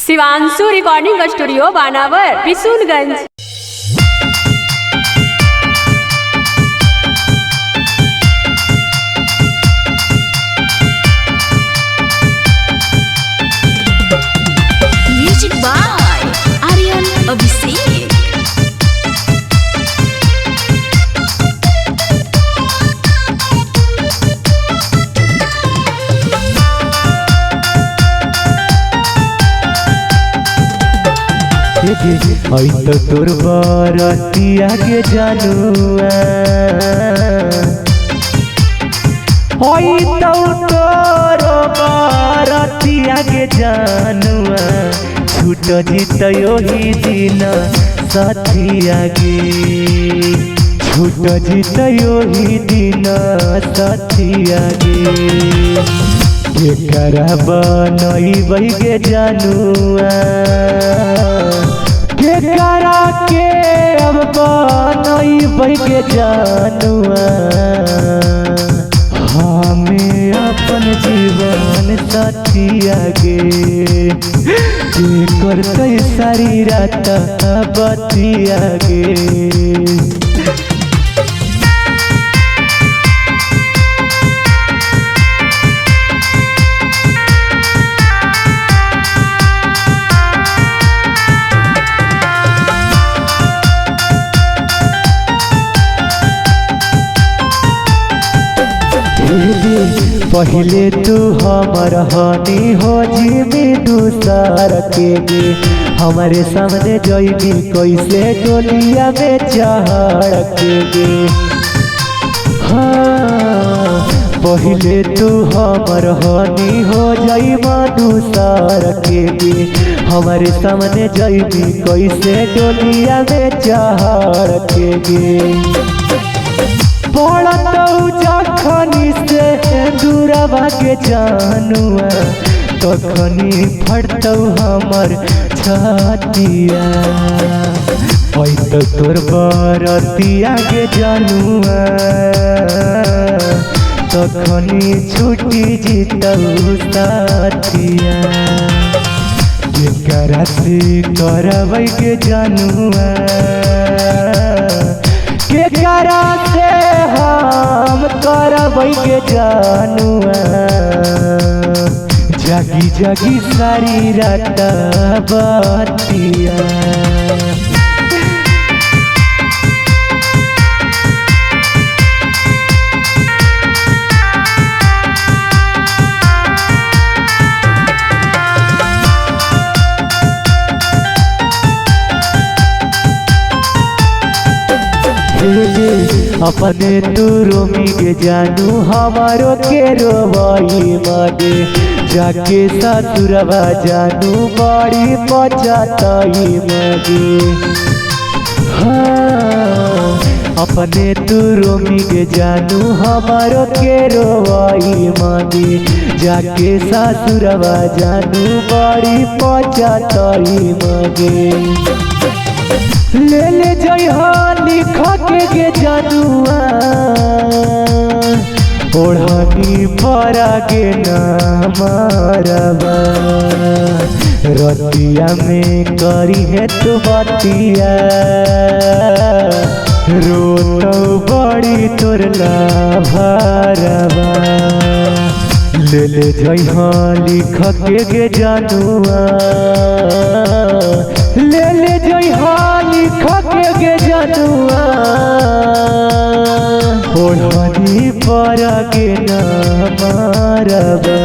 Shivanshu recording studio Banawar Bishunganj. Music by Aryan Abhishek. आई तो तोर बरतिया के जानुआ, आई तो तोर बरतिया के जानुआ, छूट जीत ही दिन साथिया गे, छूट जीत ही दिन साथिया गे, केकरा बनई के जानुआ, केकरा के अब बनई के जानुआ, हमें अपन जीवन साथिया गे, करते सारी रात बतिया गे। पहले तू हमर हनी हो जिमी दूसर के गे, हमारे सामने जइबी कैसे डोलिया में चढ़ के गे। हाँ पहले तू हमर हनी हो जइमा दूसर के गे, हमारे सामने जइबी कैसे डोलिया में चढ़ के गे। पड़तौ जखनी से दूरवा के जानुआ, तखनी फटतौ हमर छतिया, ओई तो तोर बरतिया के जानुआ, तखनी छुट्टी जीतौ साथिया, केकरा से करबै के जानुआ, केकरा से हम करबै के जानुआ, जागी जागी सारी रात बतिया। अपने तू रोमी के जानू हमारो के रोवाई मागे, जाके ससुरवा जानू बड़ी पचाताई मागे। हाँ अपने तू रोमी के जानू हमारो के रोवाई मागे, जाके ससुरवा जानू बड़ी पचाताई मागे। ले ले जइहा लिख के जानुआ, ओढ़नी परा के नामरबा, रतिया में करी है तू बतिया, रोतौ बड़ी तोर लाभरबा। ले ले जइहा लिख के जानुआ, ले ले जइहा लिख के जानुआ, ओढ़नी पर के नामरबा।